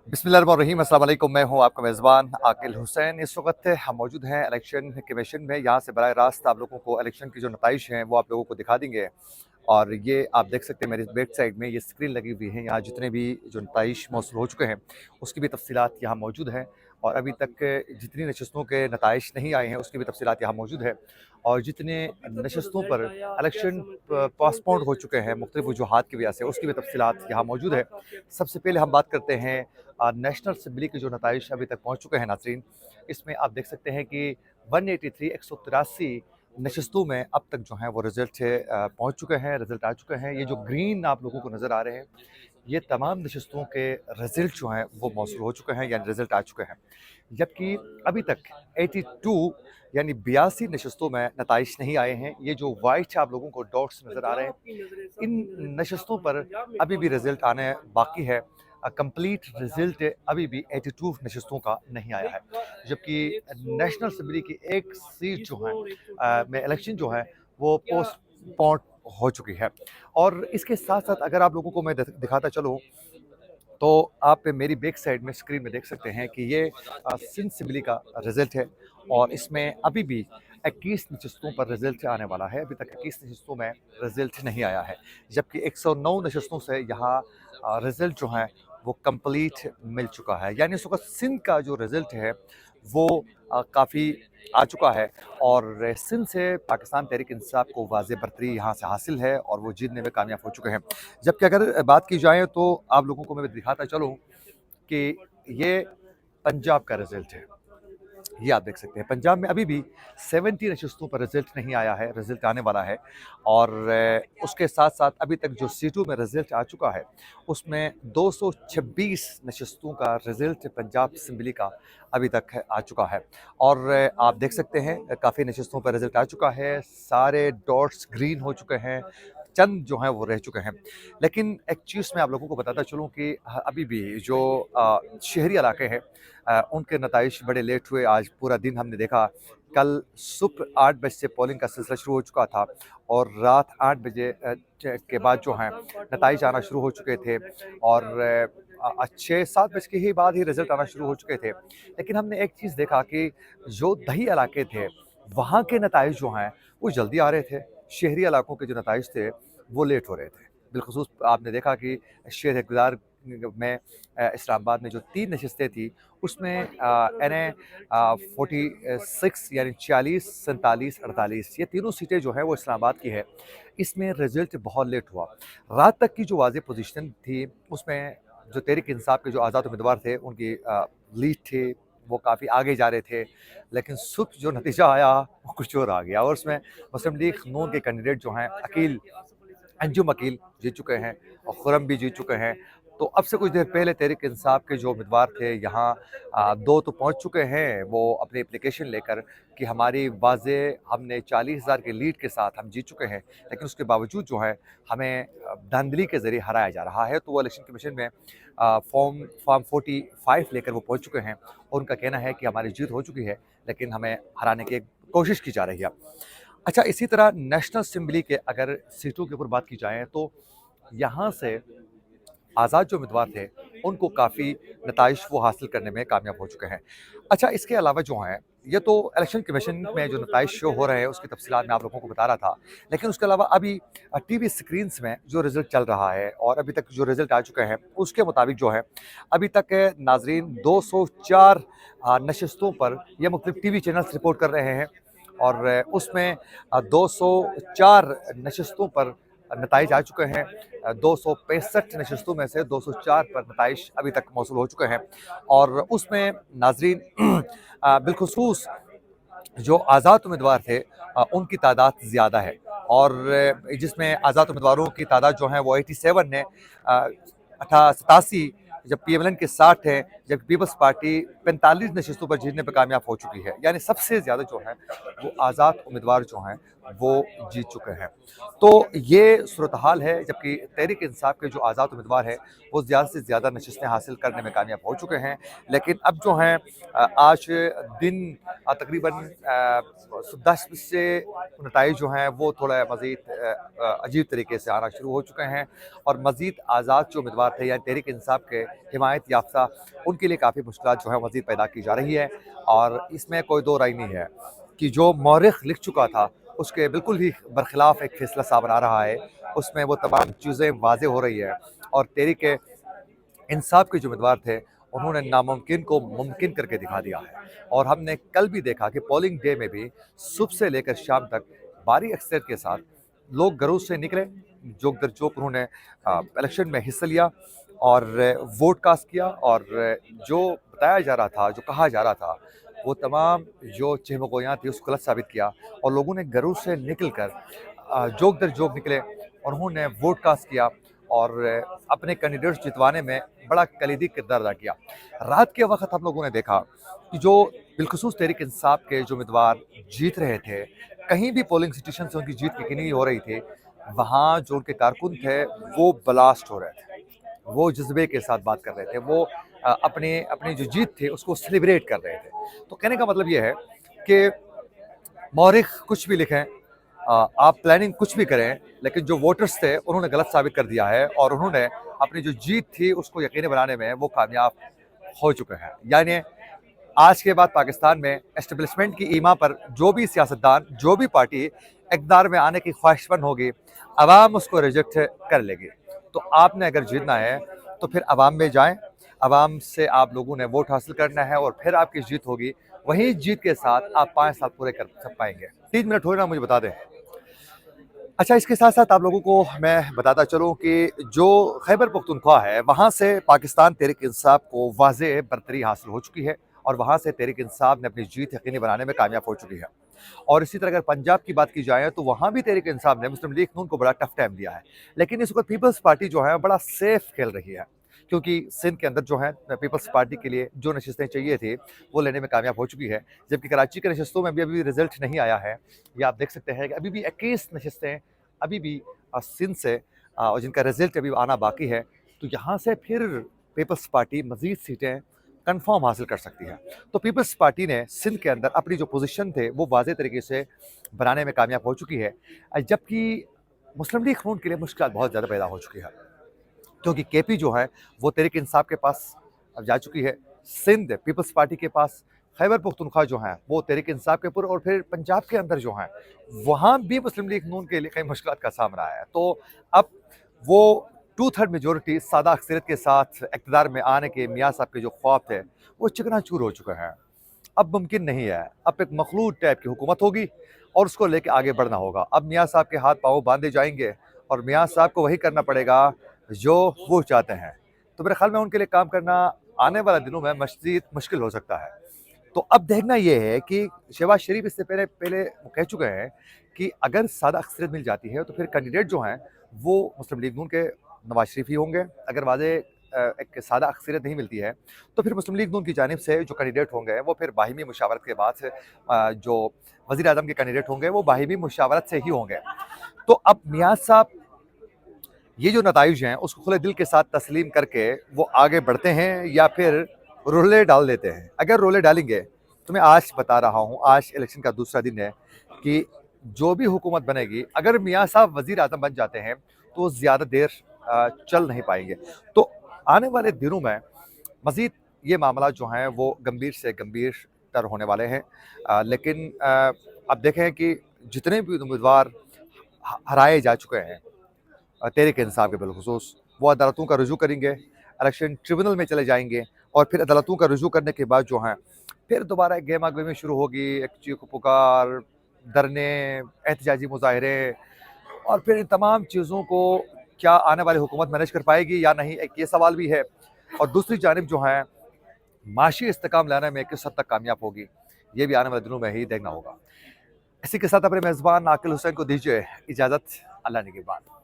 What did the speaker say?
बिस्मिल्लाहिर्रहमानिर्रहीम, अस्सलाम वालेकुम। मैं हूं आपका मेज़बान आकिल हुसैन। इस वक्त हम मौजूद हैं इलेक्शन कमीशन में। यहाँ से बराह रास्त आप लोगों को इलेक्शन की जो नताइज हैं वो आप लोगों को दिखा देंगे। और ये आप देख सकते हैं मेरी बैक साइड में ये स्क्रीन लगी हुई है। यहाँ जितने भी जो नताइज मौसूल हो चुके हैं उसकी भी तफसीलात यहाँ मौजूद हैं। और अभी तक जितनी नशस्तों के नताइज नहीं आए हैं उसकी भी तफसीलात यहाँ मौजूद है। और जितने नशस्तों पर इलेक्शन पोस्टपोन्ड हो चुके हैं मुख्तलिफ वजूहात की वजह से उसकी भी तफसीलात यहाँ मौजूद है। सबसे पहले हम बात करते हैं नेशनल असम्बली के जो नताइज अभी तक पहुँच चुके हैं नाज़रीन। इसमें आप देख सकते हैं कि 183 183 नशस्तों में अब तक जो हैं वो रिज़ल्ट पहुँच चुके हैं, रिज़ल्ट आ चुके हैं। ये जो ग्रीन आप लोगों को नज़र आ रहे हैं ये तमाम नशस्तों के रिज़ल्ट जो हैं वो मौसूल हो चुके हैं, यानी रिज़ल्ट आ चुके हैं। जबकि अभी तक 82 यानी 82 नशस्तों में नताइज नहीं आए हैं। ये जो वाइट आप लोगों को डॉट्स नज़र आ रहे हैं इन नशस्तों पर अभी भी रिज़ल्ट आने बाकी है। कंप्लीट रिज़ल्ट अभी भी 82 नशस्तों का नहीं आया है। जबकि नेशनल असम्बली की एक सीट जो है में इलेक्शन जो है वो पोस्टपोन हो चुकी है। और इसके साथ साथ अगर आप लोगों को मैं दिखाता चलूँ तो आप मेरी बैक साइड में स्क्रीन में देख सकते हैं कि ये सिंध असम्बली का रिज़ल्ट है। और इसमें अभी भी 21 नशस्तों पर रिज़ल्ट आने वाला है। अभी तक 21 नशस्तों में रिज़ल्ट नहीं आया है। जबकि 109 नशस्तों से यहाँ रिज़ल्ट जो है वो कंप्लीट मिल चुका है। यानी इस वक्त सिंध का जो रिज़ल्ट है वो काफ़ी आ चुका है। और सिंध से पाकिस्तान तहरीक इंसाफ को वाज़ेह बरतरी यहाँ से हासिल है और वो जीतने में कामयाब हो चुके हैं। जबकि अगर बात की जाए तो आप लोगों को मैं दिखाता चलूँ कि ये पंजाब का रिज़ल्ट है। ये आप देख सकते हैं पंजाब में अभी भी 70 नशस्तों पर रिज़ल्ट नहीं आया है, रिज़ल्ट आने वाला है। और उसके साथ साथ अभी तक जो सीटों में रिज़ल्ट आ चुका है उसमें 226 नशस्तों का रिज़ल्ट पंजाब असम्बली का अभी तक आ चुका है। और आप देख सकते हैं काफ़ी नशस्तों पर रिज़ल्ट आ चुका है, सारे डॉट्स ग्रीन हो चुके हैं, चंद जो हैं वो रह चुके हैं। लेकिन एक चीज़ मैं आप लोगों को बताता चलूँ कि अभी भी जो शहरी इलाके हैं उनके नताइज बड़े लेट हुए। आज पूरा दिन हमने देखा, कल सुबह 8 बजे से पोलिंग का सिलसिला शुरू हो चुका था और रात 8 बजे के बाद जो हैं नताइज आना शुरू हो चुके थे। और 6-7 बजे के ही बाद ही रिज़ल्ट आना शुरू हो चुके थे। लेकिन हमने एक चीज़ देखा कि जो दही इलाके थे वहाँ के नताइज जो हैं वो जल्दी आ रहे थे, शहरी इलाकों के जो नताइज थे वो लेट हो रहे थे। बिलख़ुसूस आपने देखा कि शेर इक़्तिदार में इस्लामाबाद में जो 3 नशस्तें थी उसमें NA 46 यानी 40, 47, 48 ये तीनों सीटें जो हैं वो इस्लामाबाद की है। इसमें रिज़ल्ट बहुत लेट हुआ। रात तक की जो वाज़ेह पोजीशन थी उसमें जो तहरीक इंसाफ के जो आज़ाद उम्मीदवार थे उनकी लीड थी, वो काफ़ी आगे जा रहे थे। लेकिन सुबह जो नतीजा आया वो कुछ और आ गया और उसमें मुस्लिम लीग नून के कैंडिडेट जो हैं अकील अंजुम अकील जीत चुके हैं और खुर्रम भी जीत चुके हैं। तो अब से कुछ देर पहले तहरीक इंसाफ के जो उम्मीदवार थे यहाँ 2 तो पहुँच चुके हैं वो अपनी एप्लीकेशन लेकर कि हमारी वाज़ेह हमने 40,000 की लीड के साथ हम जीत चुके हैं। लेकिन उसके बावजूद जो है हमें धांधली के ज़रिए हराया जा रहा है। तो वो इलेक्शन कमीशन में फॉर्म 45 लेकर वो पहुँच चुके हैं और उनका कहना है कि हमारी जीत हो चुकी है लेकिन हमें हराने की कोशिश की जा रही है। अच्छा, इसी तरह नेशनल असम्बली के अगर सीटों के ऊपर बात की जाए तो यहाँ से आज़ाद जो उम्मीदवार थे उनको काफ़ी नताइज वो हासिल करने में कामयाब हो चुके हैं। अच्छा, इसके अलावा जो हैं ये तो इलेक्शन कमीशन में जो नताइज शो हो रहे हैं उसकी तफसीलात मैं आप लोगों को बता रहा था। लेकिन उसके अलावा अभी टीवी स्क्रीन्स में जो रिज़ल्ट चल रहा है और अभी तक जो रिज़ल्ट आ चुके हैं उसके मुताबिक जो है अभी तक नाज़रीन 204 नशस्तों पर ये मुख्तलिफ टीवी चैनल्स रिपोर्ट कर रहे हैं। और उसमें 204 नशस्तों पर नताइज आ चुके हैं। 265 नशस्तों में से 204 पर नताइज अभी तक मौसूल हो चुके हैं। और उसमें नाज़रीन बिलखुसूस जो आज़ाद उम्मीदवार थे उनकी तादाद ज़्यादा है। और जिसमें आज़ाद उम्मीदवारों की तादाद जो है वो 87 है, 87 जब PMLN के 60 हैं, जबकि पीपल्स पार्टी 45 नशस्तों पर जीतने पर कामयाब हो चुकी है। यानी सबसे ज़्यादा जो है वो आज़ाद उम्मीदवार जो हैं वो जीत चुके हैं। तो ये सूरत हाल है, जबकि तहरीक इंसाफ के जो आज़ाद उम्मीदवार हैं वो ज़्यादा से ज़्यादा नशस्तें हासिल करने में कामयाब हो चुके हैं। लेकिन अब जो हैं आज दिन तकरीबन 10 से नताइज जो हैं वो थोड़ा मज़ीद अजीब तरीके से आना शुरू हो चुके हैं और मज़ीद आज़ाद जो उम्मीदवार थे, यानी तहरीक इंसाफ के हिमायत याफ्ता, उनके लिए काफ़ी मुश्किलात जो है मज़ीद पैदा की जा रही है। और इसमें कोई दो राय नहीं है कि जो मौरिख लिख चुका था उसके बिल्कुल ही बरखिलाफ़ एक फ़ैसला सामने आ रहा है। उसमें वो तमाम चीज़ें वाज़ेह हो रही है और तहरीक इंसाफ के जो उम्मीदवार थे उन्होंने नामुमकिन को मुमकिन करके दिखा दिया है। और हमने कल भी देखा कि पोलिंग डे में भी सुबह से लेकर शाम तक भारी अक्सरियत के साथ लोग घरों से निकले, जोक दर जोक उन्होंने इलेक्शन में हिस्सा लिया और वोट कास्ट किया। और जो बताया जा रहा था, जो कहा जा रहा था, वो तमाम जो चहमगोयाँ थी उसको गलत साबित किया और लोगों ने घरों से निकल कर जोक दर जोक निकले और उन्होंने वोट कास्ट किया और अपने कैंडिडेट्स जितवाने में बड़ा कलीदी किरदार अदा किया। रात के वक़्त हम लोगों ने देखा कि जो बिलख़ुसूस तहरीक इंसाफ के जो उम्मीदवार जीत रहे थे, कहीं भी पोलिंग स्टेशन से उनकी जीत यकीनी हो रही थी, वहाँ जो उनके कारकुन थे वो ब्लास्ट हो रहे थे। वो जज़्बे के साथ बात कर रहे थे, वो अपनी अपनी जो जीत थी उसको सेलिब्रेट कर रहे थे। तो कहने का मतलब ये है कि मौरिख कुछ भी लिखें, आप प्लानिंग कुछ भी करें, लेकिन जो वोटर्स थे उन्होंने गलत साबित कर दिया है और उन्होंने अपनी जो जीत थी उसको यकीनी बनाने में वो कामयाब हो चुके हैं। यानी आज के बाद पाकिस्तान में एस्टेब्लिशमेंट की ईमा पर जो भी सियासतदान, जो भी पार्टी इक़्तिदार में आने की ख्वाहिशमंद होगी, अवाम उसको रिजेक्ट कर लेगी। तो आपने अगर जीतना है तो फिर अवाम में जाएँ, अवाम से आप लोगों ने वोट हासिल करना है और फिर आपकी जीत होगी। वही जीत के साथ आप 5 साल पूरे कर पाएँगे। 3 मिनट हुए ना, मुझे बता दें। अच्छा, इसके साथ-साथ आप लोगों को मैं बताता चलूँ कि जो खैबर पख्तूनख्वा है, वहाँ से पाकिस्तान तहरीक इंसाफ को वाज़ेह बरतरी हासिल हो चुकी है और वहाँ से तहरीक इंसाफ ने अपनी जीत यकीनी बनाने में कामयाब हो चुकी है। और इसी तरह अगर पंजाब की बात की जाए तो वहाँ भी तहरीक इंसाफ ने मुस्लिम लीग नून को बड़ा टफ टाइम दिया है। लेकिन इस वक़्त पीपल्स पार्टी जो है बड़ा सेफ खेल रही है, क्योंकि सिंध के अंदर जो है पीपल्स पार्टी के लिए जो नशिस्तें चाहिए थी वो लेने में कामयाब हो चुकी है। जबकि कराची की नशिस्तों में भी अभी रिजल्ट नहीं आया है। ये आप देख सकते हैं कि अभी भी 21 नशिस्तें अभी भी सिंध से और जिनका रिजल्ट अभी आना बाकी है। तो यहाँ से फिर पीपल्स पार्टी मज़ीद सीटें कन्फर्म हासिल कर सकती है। तो पीपल्स पार्टी ने सिंध के अंदर अपनी जो पोजीशन थे वो वाज़ेह तरीके से बनाने में कामयाब हो चुकी है। जबकि मुस्लिम लीग नून के लिए मुश्किल बहुत ज़्यादा पैदा हो चुकी है, क्योंकि केपी जो है वो तहरीक इंसाफ के पास अब जा चुकी है, सिंध पीपल्स पार्टी के पास, खैबर पख्तूनख्वा जो है वो तहरीक इंसाफ के ऊपर और फिर पंजाब के अंदर जो है वहाँ भी मुस्लिम लीग नून के लिए कई मुश्किलात का सामना है। तो अब वो 2/3 मेजॉरिटी सादा अक्सरियत के साथ इक़्तिदार में आने के मियाँ साहब के जो ख्वाब थे वो चकनाचूर हो चुके हैं। अब मुमकिन नहीं है, अब एक मखलूत टाइप की हुकूमत होगी और उसको लेके आगे बढ़ना होगा। अब मियाँ साहब के हाथ पाँव बांधे जाएंगे और मियाँ साहब को वही करना पड़ेगा जो वो चाहते हैं। तो मेरे ख्याल में उनके लिए काम करना आने वाले दिनों में मज़ीद मुश्किल हो सकता है। तो अब देखना ये है कि शहबाज शरीफ इससे पहले पहले कह चुके हैं कि अगर सादा अक्सरियत मिल जाती है तो फिर कैंडिडेट जो हैं वो मुस्लिम लीग नून के नवाज शरीफ ही होंगे। अगर वाज़ेह एक सादा अक्सरियत नहीं मिलती है तो फिर मुस्लिम लीग नून की जानिब से जो कैंडिडेट होंगे वो फिर बाहिमी मुशावरत के बाद से जो वज़ीर आज़म के कैंडिडेट होंगे वो बाहिमी मुशावरत से ही होंगे। तो अब मियाँ साहब ये जो नताइज हैं उसको खुले दिल के साथ तस्लीम करके वो आगे बढ़ते हैं या फिर रोले डाल देते हैं। अगर रोले डालेंगे तो मैं आज बता रहा हूँ, आज इलेक्शन का दूसरा दिन है कि जो भी हुकूमत बनेगी, अगर मियाँ साहब वज़ीर आज़म बन जाते हैं तो ज़्यादा देर चल नहीं पाएंगे। तो आने वाले दिनों में मज़ीद ये मामला जो हैं वो गंभीर से गंभीर तर होने वाले हैं। लेकिन अब देखें कि जितने भी उम्मीदवार हराए जा चुके हैं तहरीक इंसाफ के बिलखुसूस, वो अदालतों का रुजू करेंगे, इलेक्शन ट्रिब्यूनल में चले जाएंगे और फिर अदालतों का रुजू करने के बाद जो है फिर दोबारा एक गेमा गेमी शुरू होगी, एक चीख पुकार, धरने, एहतजाजी मुजाहरे और फिर इन तमाम चीज़ों को क्या आने वाली हुकूमत मैनेज कर पाएगी या नहीं, एक ये सवाल भी है। और दूसरी जानिब जो है माशी इस्तेकाम लाने में किस हद तक कामयाब होगी, ये भी आने वाले दिनों में ही देखना होगा। इसी के साथ अपने मेज़बान आकिल हुसैन को दीजिए इजाज़त। अल्लाह निगहबान।